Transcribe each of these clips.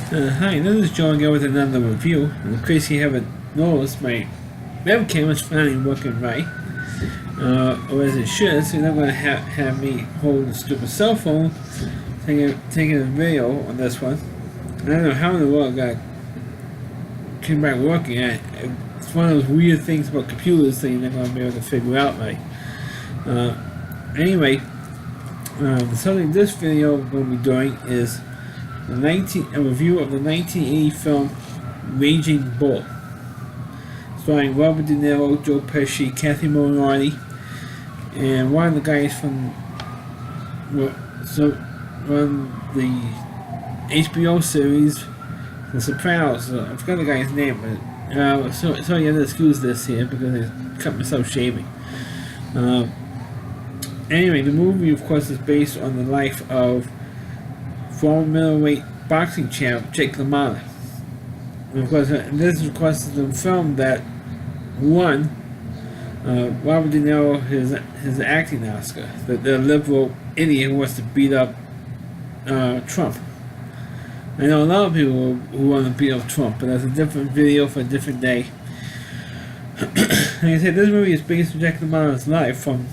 Hi, this is John again with another review. In case you haven't noticed, my webcam is finally working right, or as it should, so you're not going to have me hold the stupid cell phone taking a video on this one. I don't know how in the world I came back working. It's one of those weird things about computers that you're not going to be able to figure out right. Anyway, the subject of this video we're going to be doing is a review of the 1980 film Raging Bull, starring Robert De Niro, Joe Pesci, Kathy Moriarty, and one of the guys from the HBO series The Sopranos. I forgot the guy's name, but so you have to excuse this here because I cut myself shaving. Anyway, the movie, of course, is based on the life of former middleweight boxing champ Jake LaMotta. And of course, this is, of course, the film that won Robert De Niro his acting Oscar. The liberal idiot who wants to beat up Trump. I know a lot of people who want to beat up Trump, but that's a different video for a different day. Like I said, this movie is based on Jake LaMotta's life from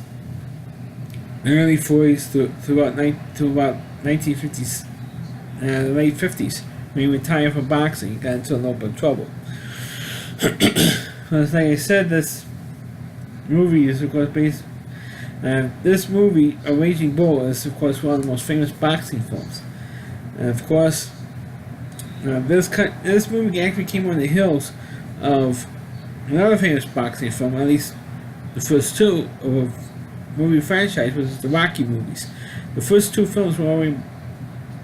the early 40s to about 1950s, the late 50s, when he retired from boxing. He got into a little bit of trouble. So, like I said, this movie is, of course, based. This movie, A Raging Bull, is, of course, one of the most famous boxing films. And, of course, this movie actually came on the heels of another famous boxing film, at least the first two of a movie franchise, was the Rocky movies. The first two films were already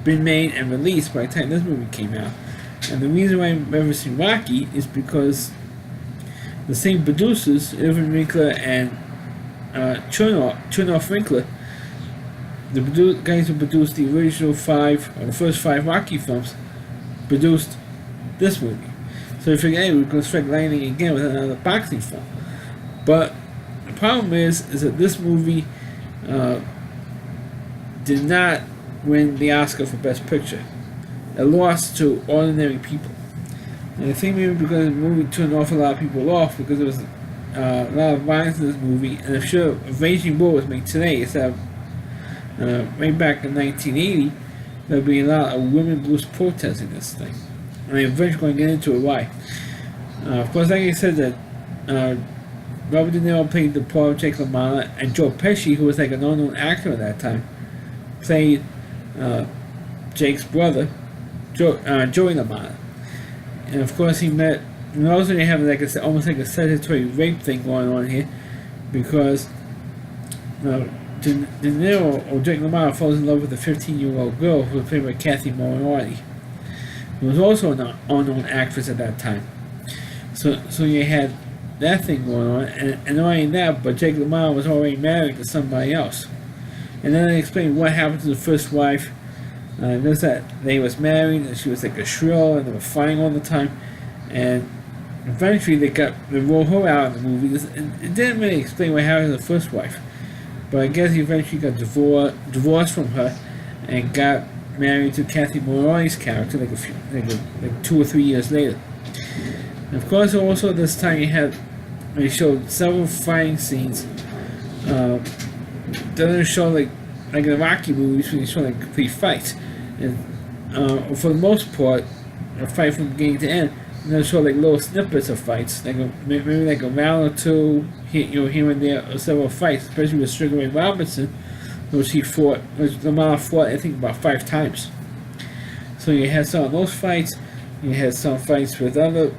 been made and released by the time this movie came out. And the reason why I've ever seen Rocky is because the same producers, Irvin Winkler and Chernoff Winkler, the guys who produced the original the first five Rocky films, produced this movie. So we figured, hey, we're going to strike lightning again with another boxing film. But the problem is that this movie did not win the Oscar for Best Picture. It lost to Ordinary People. And I think maybe because the movie turned an awful lot of people off, because there was a lot of violence in this movie. And I'm sure if Raging Bull was made today, instead of way back in 1980, there would be a lot of women blues protesting this thing. And I'm eventually going to get into it why. Of course, like I said, that Robert De Niro played the part of Jake LaMotta, and Joe Pesci, who was like an unknown actor at that time, played Jake's brother, Joey LaMotta. And of course, we also have almost like a statutory rape thing going on here, because De Niro, or Jake LaMotta, falls in love with a 15-year-old girl who was played by Kathy Moriarty, who was also an unknown actress at that time. So you had that thing going on, and not only that, but Jake LaMotta was already married to somebody else. And then they explained what happened to the first wife. There's that they was married, and she was like a shrill, and they were fighting all the time. And eventually they rolled her out in the movie. It didn't really explain what happened to the first wife, but I guess he eventually got divorced from her and got married to Kathy Moriarty's character like 2 or 3 years later. And of course, also this time they showed several fighting scenes. Doesn't show like in the Rocky movies when you show like complete fights, and for the most part, a fight from beginning to end. And they'll show like little snippets of fights, maybe like a round or two, here and there, or several fights, especially with Sugar Ray Robinson, which LaMotta fought I think about 5 times. So you had some of those fights. You had some fights with other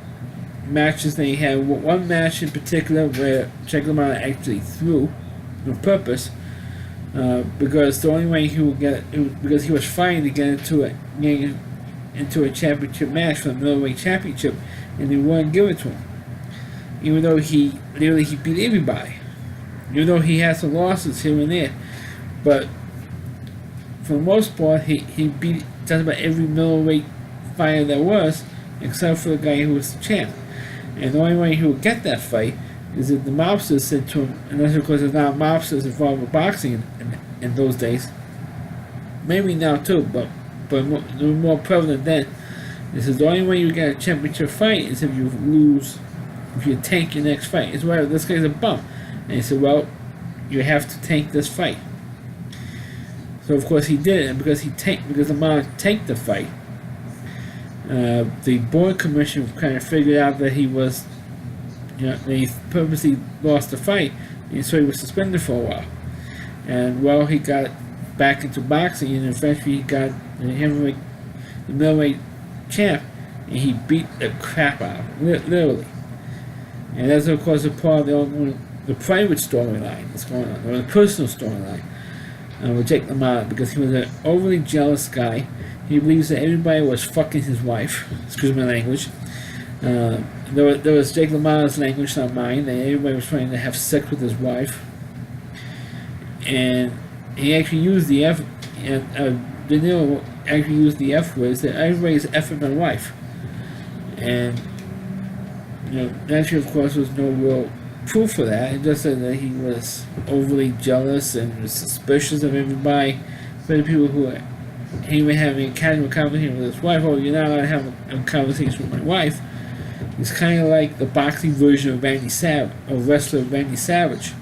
matches. Then you had one match in particular where Jake LaMotta actually threw on purpose, because the only way he would because he was fighting to get into a championship match for the middleweight championship, and they wouldn't give it to him, even though he beat everybody, even though he had some losses here and there. But for the most part, he beat just about every middleweight fighter there was, except for the guy who was the champ. And the only way he would get that fight is that the mobsters said to him, and that's because there's not mobsters involved with boxing in those days. Maybe now too, but they were more prevalent then. He says the only way you get a championship fight is if you lose, if you tank your next fight. It's why this guy's a bum. And he said, well, you have to tank this fight. So of course he did it, and because Lamar tanked the fight, the board commission kind of figured out that he was, that he purposely lost the fight, and so he was suspended for a while. And well, he got back into boxing, and eventually he got the middleweight champ, and he beat the crap out of him, literally. And that's of course a part of the private storyline that's going on, or the personal storyline with Jake LaMotta, because he was an overly jealous guy. He believes that everybody was fucking his wife. Excuse my language. There was Jake LaMotta's language, not mine, that everybody was trying to have sex with his wife. And he actually used the F, De Niro actually used the F words, that everybody's effing my wife. And, naturally, of course, there was no real proof for that. It just said that he was overly jealous and was suspicious of everybody. For the people who he was having a casual conversation with his wife, oh, you're not allowed to have a conversation with my wife. He's kind of like the boxing version of Randy Savage, a wrestler Randy Savage.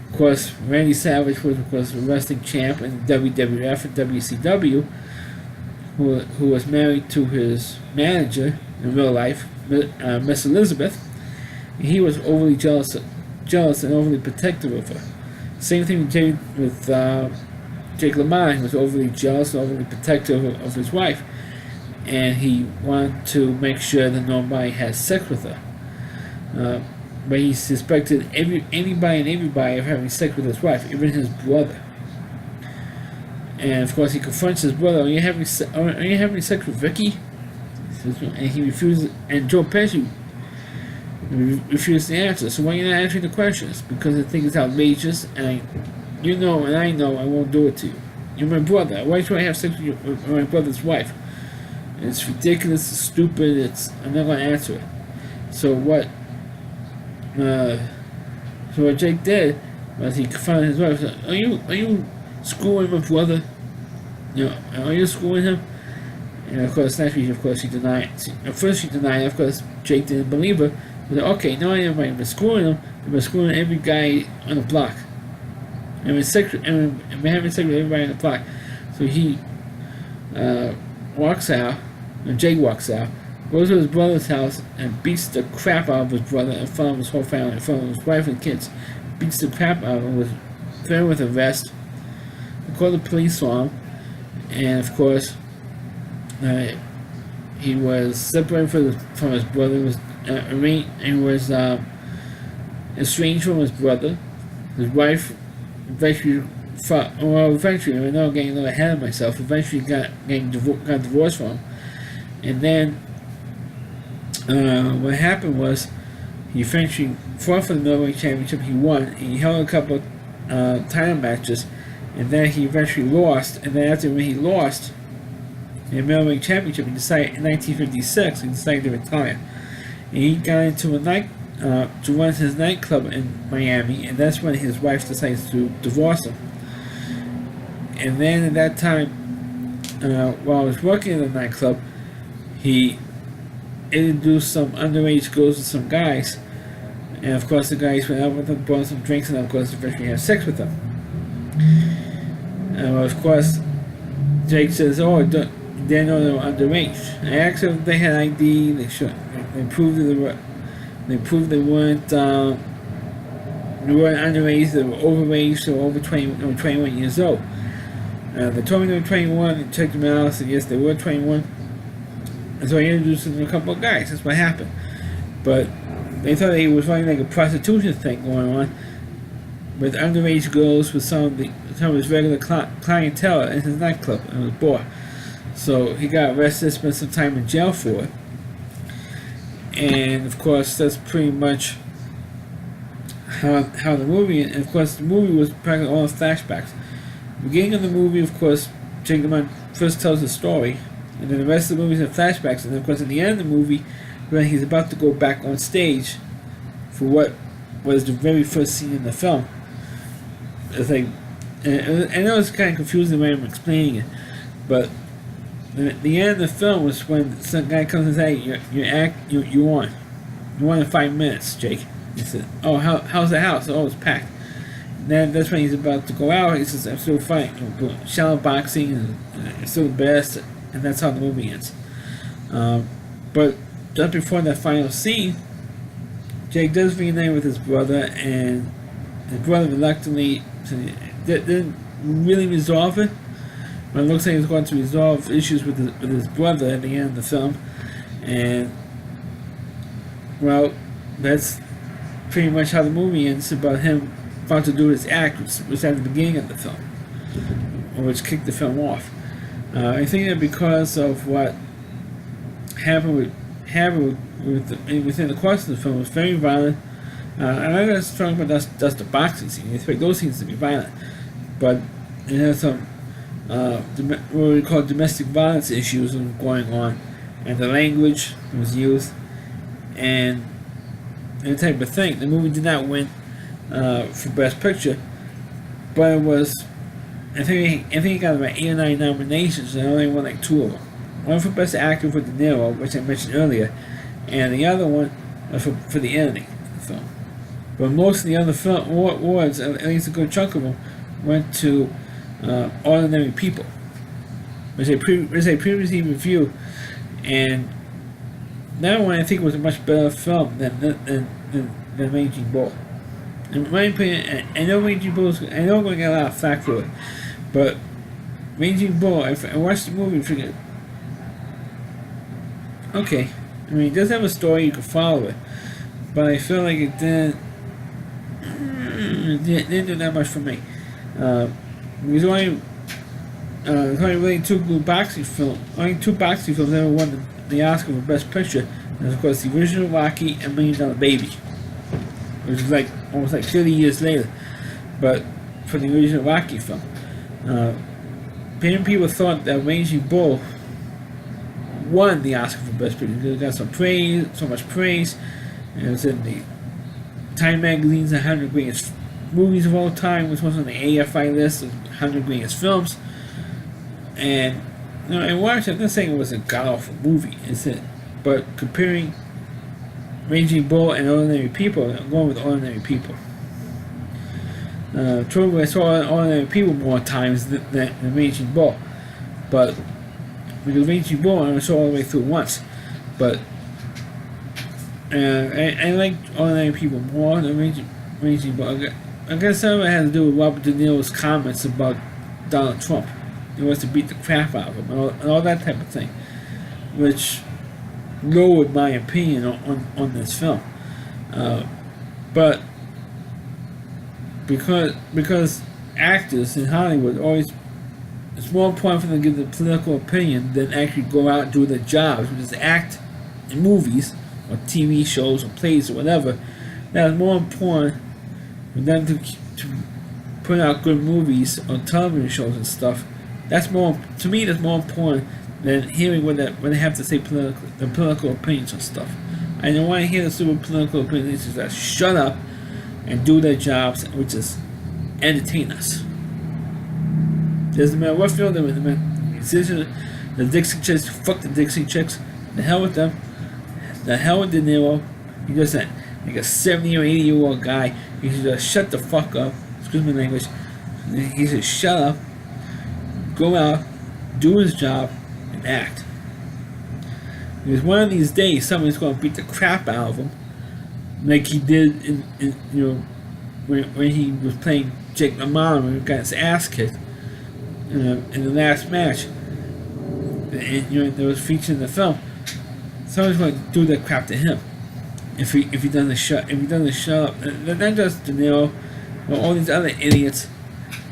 Of course, Randy Savage was, of course, a wrestling champ in WWF and WCW, who was married to his manager in real life, Miss Elizabeth. He was overly jealous and overly protective of her. Same thing with Jake LaMotta. He was overly jealous and overly protective of his wife, and he wanted to make sure that nobody had sex with her. But he suspected anybody and everybody of having sex with his wife, even his brother. And of course, he confronts his brother. Are you having sex with Vicky? And he refuses. And Joe Pesci refused to answer. So why are you not answering the questions? Because I think it's outrageous, and I know I won't do it to you. You're my brother. Why should I have sex with my brother's wife? It's ridiculous. It's stupid. I'm not going to answer it. So what Jake did was he confronted his wife. Said, Are you screwing my brother? Are you screwing him? And of course, naturally, she denied. At first, she denied. Of course, Jake didn't believe her. But okay, now I am been screwing him. I've been screwing every guy on the block. I've been having sex with everybody on the block. So he walks out. And Jake walks out, goes to his brother's house, and beats the crap out of his brother in front of his whole family, in front of his wife and kids. Beats the crap out of him, was threatened with arrest. They called the police on him, and of course, he was separated from his brother. He was estranged from his brother. His wife eventually, I know I'm getting a little ahead of myself. Eventually, got divorced from him. And then what happened was he eventually fought for the middleweight championship. He won. He held a couple of title matches, and then he eventually lost. And then after when he lost in the middleweight championship, in 1956, he decided to retire. And he got into to run his nightclub in Miami, and that's when his wife decides to divorce him. And then at that time, while I was working in the nightclub, he introduced some underage girls to some guys, and of course the guys went out with them, brought some drinks, and of course eventually had sex with them. And of course, Jake says, "Oh, they know they were underage." I asked them if they had ID. They proved they weren't underage. They were overage. They were over 21 years old. They told me they were 21. They checked them out. I said yes, they were 21. And so I introduced them to a couple of guys. That's what happened. But they thought he was running like a prostitution thing going on with underage girls with some of his regular clientele in his nightclub in his bar. So he got arrested, spent some time in jail for it. And of course, that's pretty much how the movie. And of course, the movie was practically all flashbacks. The beginning of the movie, of course, Jake LaMotta first tells the story. And then the rest of the movie is in flashbacks. And then, of course, at the end of the movie, when he's about to go back on stage for what was the very first scene in the film, it's like, and I know it's kind of confusing the way I'm explaining it, but the end of the film was when some guy comes and says, "Hey, you won. You won in 5 minutes, Jake." He said, "Oh, how's the house?" "Oh, it's packed." And then that's when he's about to go out. He says, "I'm still fighting. Shadow boxing, and it's still the best." And that's how the movie ends. But just before that final scene, Jake does reunite with his brother, and his brother reluctantly didn't really resolve it. But it looks like he's going to resolve issues with his brother at the end of the film. And, well, that's pretty much how the movie ends, about him about to do his act, which was at the beginning of the film, which kicked the film off. I think that because of what happened within the course of the film, it was very violent. And I'm not just talking about just the boxing scene. You expect those scenes to be violent, but it has some what we call domestic violence issues going on, and the language was used, and that type of thing. The movie did not win for Best Picture, but it was. I think it got about 8 or 9 nominations, and I only won like 2 of them. One for Best Actor for De Niro, which I mentioned earlier, and the other one for the ending of the film. But most of the other film awards, at least a good chunk of them, went to Ordinary People, which I previously reviewed, and that one I think was a much better film than Raging Bull. In my opinion, I know Raging Bull I'm going to get a lot of flack for it, but Raging Bull, I watched the movie and figured, okay, I mean, it does have a story, you can follow it, but I feel like it didn't do that much for me. There's only really two boxing films ever won the Oscar for Best Picture. And of course, the original Rocky and $1 Million Baby, which is like almost like 30 years later. But for the original Rocky film, people thought that Raging Bull won the Oscar for Best Picture because it got so much praise, and it was in the Time Magazine's 100 Greatest Movies of All Time, which was on the AFI list of 100 Greatest Films. And I watched it. I'm not saying it was a god-awful movie, but comparing Raging Bull and Ordinary People, I'm going with Ordinary People. True, I saw Ordinary People more times than Raging Bull, but because Raging Bull I saw all the way through once, but I liked Ordinary People more than Raging Bull. I guess some of it had to do with Robert De Niro's comments about Donald Trump. He wants to beat the crap out of him and all that type of thing, which lowered my opinion on this film. But because actors in Hollywood always, it's more important for them to give the political opinion than actually go out and do their jobs, which is act in movies or TV shows or plays or whatever. That is more important for them to put out good movies on television shows and stuff. That's more, to me, that's more important than hearing when they have to say the political opinions and stuff. I don't want to hear the stupid political opinions. Just shut up and do their jobs, which is entertain us. Doesn't matter what field they're in, man. Musicians, the Dixie Chicks, fuck the Dixie Chicks. The hell with them. The hell with De Niro. He just like a 70 or 80-year-old guy. He should just shut the fuck up. Excuse my language. He should shut up, go out, do his job, and act. Because one of these days, somebody's going to beat the crap out of him, like he did when he was playing Jake LaMotta when he got his ass kicked in the last match. And there was featured in the film. Somebody's going to do that crap to him if he doesn't shut up. Not just De Niro, but all these other idiots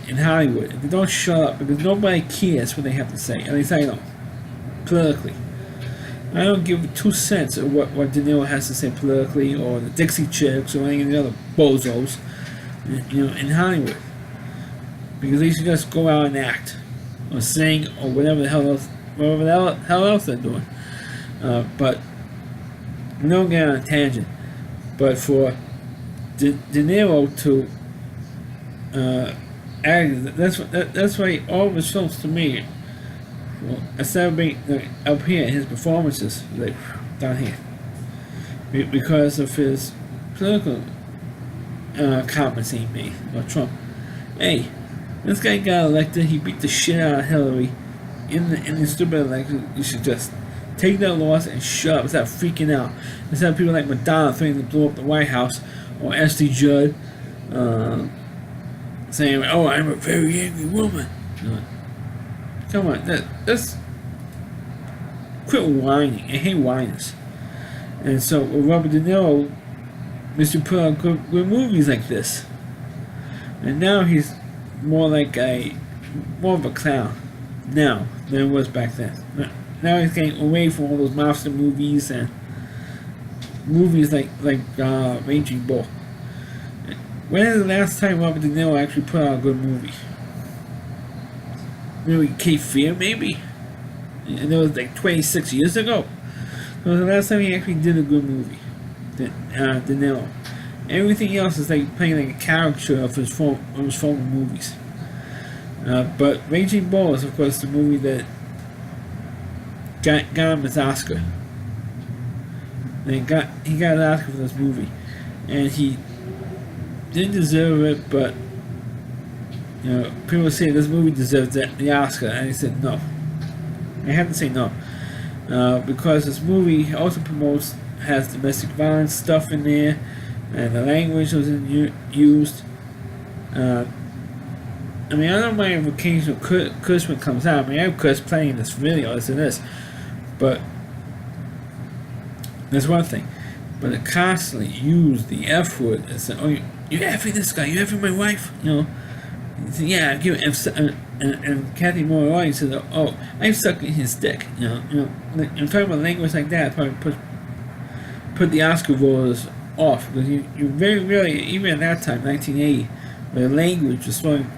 in Hollywood. If they don't shut up, because nobody cares what they have to say. At least I don't. Politically, I don't give 2 cents of what De Niro has to say politically, or the Dixie Chicks, or any of the other bozos, in Hollywood. Because they should just go out and act, or sing, or whatever the hell else they're doing. But we don't get on a tangent. But for De Niro to act, that's why all of his films, to me, Well, instead of being up here, his performances like down here, because of his political comments he made about Trump. Hey, this guy got elected. He beat the shit out of Hillary in the stupid election. You should just take that loss and shut up instead of freaking out. Instead of people like Madonna threatening to blow up the White House, or Esther Judd saying, "Oh, I'm a very angry woman." Come on, that's quit whining. I hate whiners. And so with Robert De Niro, Mr. put out good movies like this, and now he's more of a clown now than it was back then. Now he's getting away from all those mobster movies and movies like Raging Bull. When is the last time Robert De Niro actually put out a good movie? Maybe Cape Fear, maybe? And it was like 26 years ago. It was the last time he actually did a good movie. De Niro. Everything else is like playing like a caricature of his former movies. But Raging Bull is, of course, the movie that got him his Oscar. And he got an Oscar for this movie, and he didn't deserve it. But people say this movie deserves the Oscar, and he said no. I have to say no, because this movie also has domestic violence stuff in there, and the language wasn't used. I mean, I don't mind if occasional cursing comes out. I mean, I've cursed plenty in this video, as it is, but that's one thing. But it constantly used the F word and said, "Oh, you effing this guy? You effing my wife?" Yeah, I give it. And Kathy Morroy said, "Oh, I'm sucking his dick." I'm talking about language like that. Probably put the Oscar voters off, because you very rarely, even at that time, 1980, where language was starting.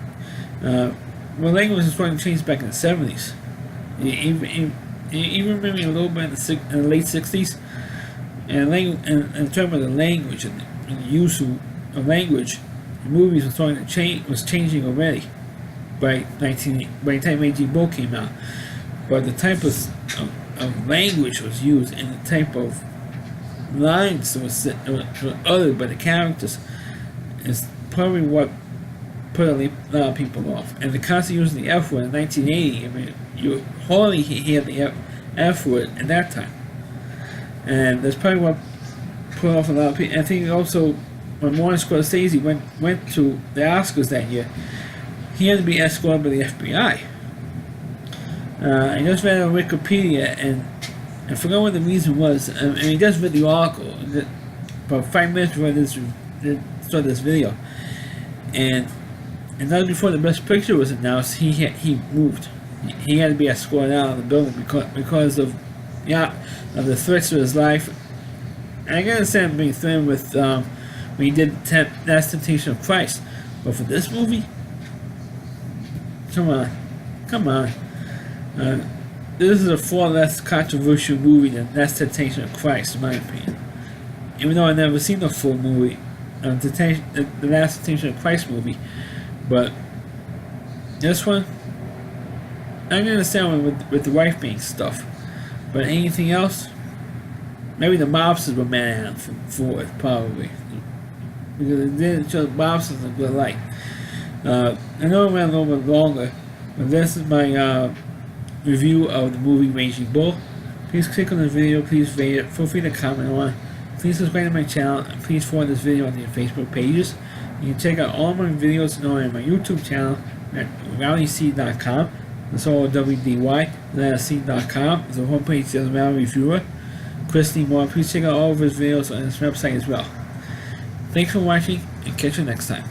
Language was starting to change back in the 70s. Even maybe a little bit in the late 60s, and talking about the language and the use of language, the movies was starting to change. Was changing already by the time Raging Bull came out. But the type of language was used, and the type of lines that was uttered by the characters is probably what put a lot of people off. And the constant use of the F word in 1980, I mean, you hardly hear the F word at that time. And that's probably what put off a lot of people. I think also when Martin Scorsese went to the Oscars that year, he had to be escorted by the FBI. I just read on Wikipedia, and I forgot what the reason was. And he just read the article about 5 minutes before this video. And that was before the Best Picture was announced. He moved. He had to be escorted out of the building because of the threats to his life. And I can understand being threatened with when he did Last Temptation of Christ, but for this movie, come on. This is a far less controversial movie than Last Temptation of Christ, in my opinion. Even though I've never seen the full movie, the Last Temptation of Christ movie, but this one, I can understand with the wife being stuff, but anything else, maybe the mobsters were mad at him for it, probably, because it didn't show the mobsters in a good light. I know it went a little bit longer, but this is my review of the movie Raging Bull. Please click on the video, please rate it, feel free to comment on it. Please subscribe to my channel, and please forward this video on your Facebook pages. You can check out all my videos on my YouTube channel at rowdyc.com. That's all WDY, C.com. There's a homepage of the Rowdy Reviewer. Christy Moore, please check out all of his videos on his website as well. Thanks for watching, and catch you next time.